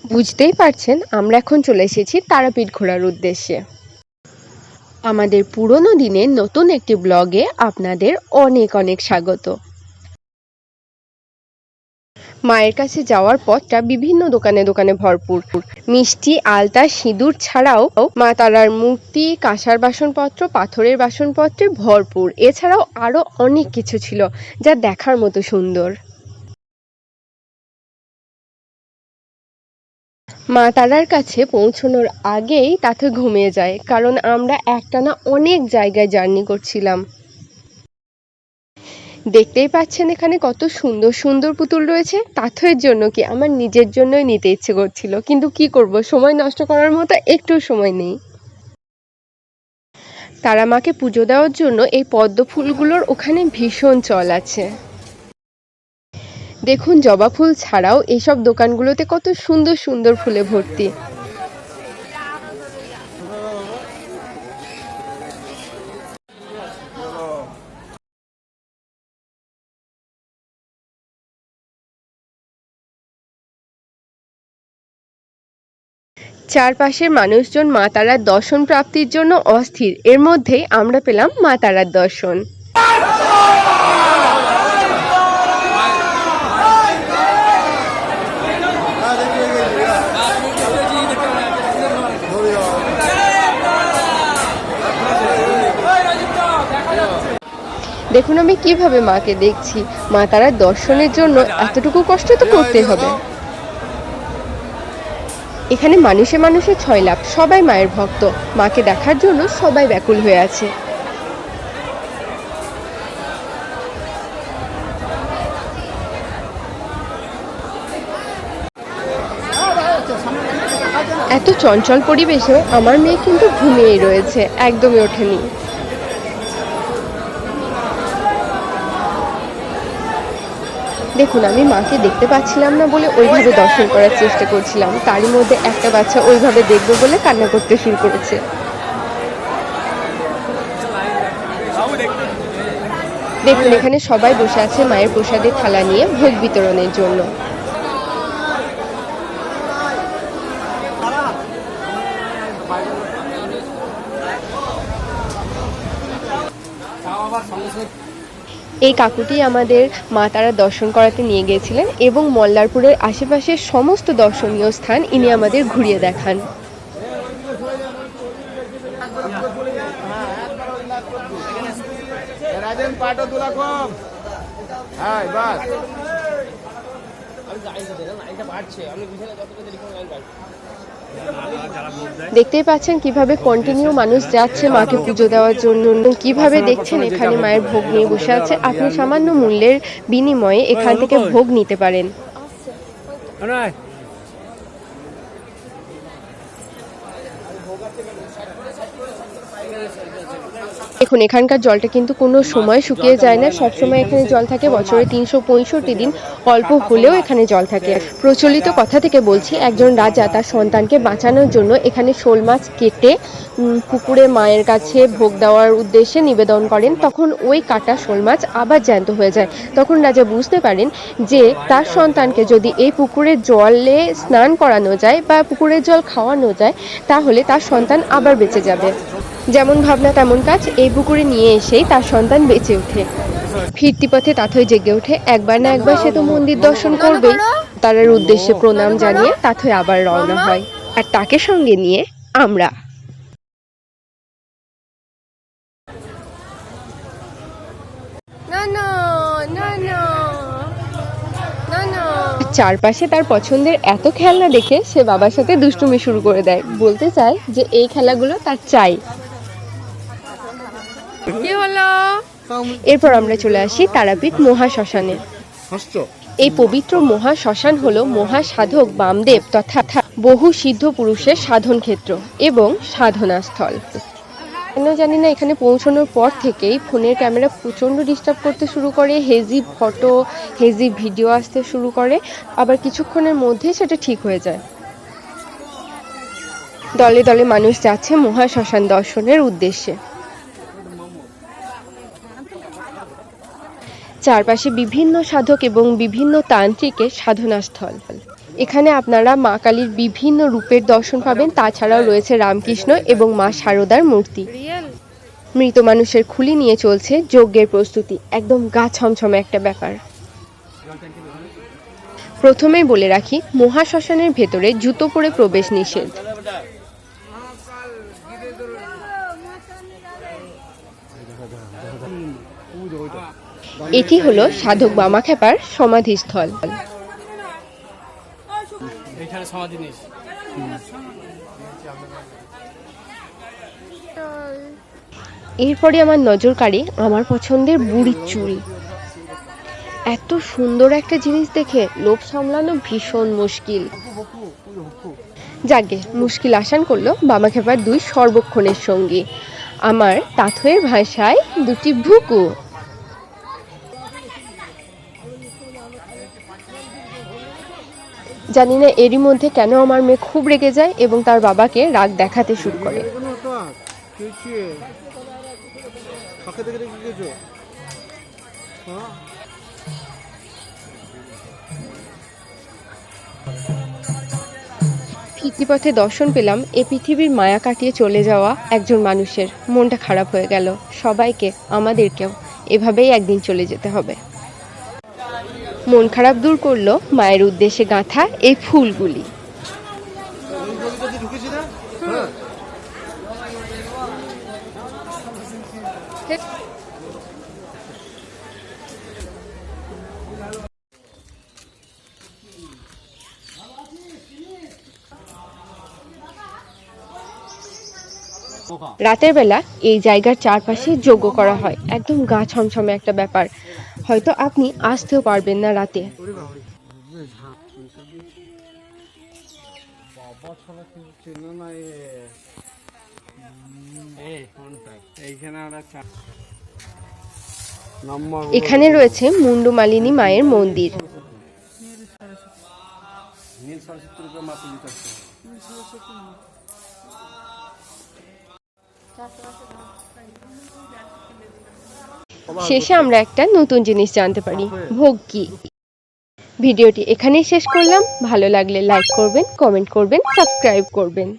বুঝতেই পারছেন আমরা এখন চলে এসেছি তারাপীঠ ঘোরার উদ্দেশ্যে। আমাদের পুরনো দিনের নতুন একটি ব্লগে আপনাদের অনেক অনেক স্বাগত। মায়ের কাছে যাওয়ার পথটা বিভিন্ন দোকানে দোকানে ভরপুর। মিষ্টি, আলতা, সিঁদুর ছাড়াও মা তারার মূর্তি, কাঁসার বাসনপত্র, পাথরের বাসনপত্রে ভরপুর। এছাড়াও আরো অনেক কিছু ছিল যা দেখার মতো সুন্দর। মা তারার কাছে পৌঁছানোর আগেই তাতে ঘুমিয়ে যায়, কারণ আমরা একটানা অনেক জায়গায় জার্নি করছিলাম। দেখতেই পাচ্ছেন এখানে কত সুন্দর সুন্দর পুতুল রয়েছে। তাথের জন্য কি আমার নিজের জন্যই নিতে ইচ্ছে করছিল, কিন্তু কি করব, সময় নষ্ট করার মতো একটু সময় নেই। তারা মাকে পুজো দেওয়ার জন্য এই পদ্ম ফুলগুলোর ওখানে ভীষণ চল আছে। দেখুন, জবা ফুল ছাড়াও এইসব দোকানগুলোতে কত সুন্দর সুন্দর ফুলে ভর্তি। চারপাশের মানুষজন মা তারার দর্শন প্রাপ্তির জন্য অস্থির। এর মধ্যেই আমরা পেলাম মা তারার দর্শন। দেখুন আমি কিভাবে মাকে দেখছি। মা তারার দর্শনের জন্য এতটুকু কষ্ট তো করতে হবে। এখানে মানুষে মানুষে ছয় লাভ, সবাই মায়ের ভক্ত। মাকে দেখার জন্য সবাই ব্যাকুল হয়ে আছে। এত চঞ্চল পরিবেশে আমার মেয়ে কিন্তু ঘুমিয়েই রয়েছে, একদমই ওঠেনি। দেখুন, আমি মাকে দেখতে পাচ্ছিলাম না বলে ওইভাবে দর্শন করার চেষ্টা করছিলাম। তারই মধ্যে একটা বাচ্চা ওইভাবে দেখবে বলে কান্না করতে শুরু করেছে। দেখুন, এখানে সবাই বসে আছে মায়ের প্রসাদের থালা নিয়ে ভোগ বিতরণের জন্য। এই কাকুটি আমাদের মা তারা দর্শন করাতে নিয়ে গিয়েছিলেন এবং মল্লারপুরের আশেপাশের সমস্ত দর্শনীয় স্থান ইনি আমাদের ঘুরিয়ে দেখান। দেখতেই পাচ্ছেন কিভাবে কন্টিনিউ মানুষ যাচ্ছে মাকে পুজো দেওয়ার জন্য। কিভাবে দেখছেন এখানে মায়ের ভোগ নিয়ে বসে আছে। আপনি সামান্য মূল্যের বিনিময়ে এখান থেকে ভোগ নিতে পারেন। দেখুন, এখানকার জলটা কিন্তু কোনো সময় শুকিয়ে যায় না, সবসময় এখানে জল থাকে। বছরে 365 দিন অল্প হলেও এখানে জল থাকে। প্রচলিত কথা থেকে বলছি, একজন রাজা তার সন্তানকে বাঁচানোর জন্য এখানে শোল মাছ কেটে পুকুরে মায়ের কাছে ভোগ দেওয়ার উদ্দেশ্যে নিবেদন করেন। তখন ওই কাটা শোল মাছ আবার জ্যান্ত হয়ে যায়। তখন রাজা বুঝতে পারেন যে তার সন্তানকে যদি এই পুকুরের জলে স্নান করানো যায় বা পুকুরের জল খাওয়ানো যায়, তাহলে তার সন্তান আবার বেঁচে যাবে। যেমন ভাবনা তেমন কাজ, এই পুকুরে নিয়ে এসেই তার সন্তান বেঁচে ওঠে। ফিরতি পথে তাথই জেগে ওঠে। একবার না একবার সে তো মন্দির দর্শন করবেই। তার উদ্দেশ্যে প্রণাম জানিয়ে তাথই আবার রওনা হয়, আর তাকে সঙ্গে নিয়ে আমরা। চারপাশে তার পছন্দের এত খেলনা দেখে সে বাবার সাথে দুষ্টুমি শুরু করে দেয়। বলতে চায় যে এই খেলাগুলো তার চাই। কি হলো? এরপর আমরা চলে আসি তারাপীঠ মহাশ্মশানে। এই পবিত্র মহাশ্মশান হলো মহাসাধক বামদেব তথা বহু সিদ্ধ পুরুষের সাধন ক্ষেত্র এবং সাধনাস্থল। কেন জানি না, এখানে পৌঁছানোর পর থেকেই ফোনের ক্যামেরা প্রচণ্ড ডিস্টার্ব করতে শুরু করে, হেজি ফটো হেজি ভিডিও আসতে শুরু করে, আবার কিছুক্ষণের মধ্যেই সেটা ঠিক হয়ে যায়। দলে দলে মানুষ যাচ্ছে মহাশ্মশান দর্শনের উদ্দেশ্যে। চারপাশে বিভিন্ন সাধক এবং বিভিন্ন তান্ত্রিকের সাধনাস্থল। এখানে আপনারা মা কালীর বিভিন্ন রূপের দর্শন পাবেন, তাছাড়াও রয়েছে রামকৃষ্ণ এবং মা শারদার মূর্তি। মৃত মানুষের খুলি নিয়ে চলছে যজ্ঞের প্রস্তুতি, একদম গা ছমছমে একটা ব্যাপার। প্রথমেই বলে রাখি, মহাশ্মশানের ভেতরে জুতো পরে প্রবেশ নিষেধ। এটি হলো সাধক বামাখ্যাপার সমাধিস্থল। এরপরে আমার নজর কাড়ে আমার পছন্দের বুড়ির চুল। এত সুন্দর একটা জিনিস দেখে লোভ সামলানো ভীষণ মুশকিল। যাকে মুশকিল আসান করলো বামাখ্যাপার দুই সর্বক্ষণের সঙ্গী, আমার তাথয়ের ভাষায় দুটি ভুকু। জানি না এরই মধ্যে কেন আমার মেয়ে খুব রেগে যায় এবং তার বাবাকে রাগ দেখাতে শুরু করে। ফিরতি দর্শন পেলাম এ পৃথিবীর মায়া কাটিয়ে চলে যাওয়া একজন মানুষের। মনটা খারাপ হয়ে গেল। সবাইকে, আমাদেরকেও এভাবেই একদিন চলে যেতে হবে। মন খারাপ দূর করলো মায়ের উদ্দেশ্যে গাঁথা এই ফুলগুলি। রাতের বেলা এই জায়গার চারপাশে যজ্ঞ করা হয়, একদম গা ছমছমে একটা ব্যাপার। হয়তো আপনি আসতেও পারবেন না রাতে। এখানে রয়েছে মুন্ডমালিনী মায়ের মন্দির। শেষে আমরা একটা নতুন জিনিস জানতে পারি, ভোগ কি। ভিডিওটি এখানেই শেষ করলাম। ভালো লাগলে লাইক করবেন, কমেন্ট করবেন, সাবস্ক্রাইব করবেন।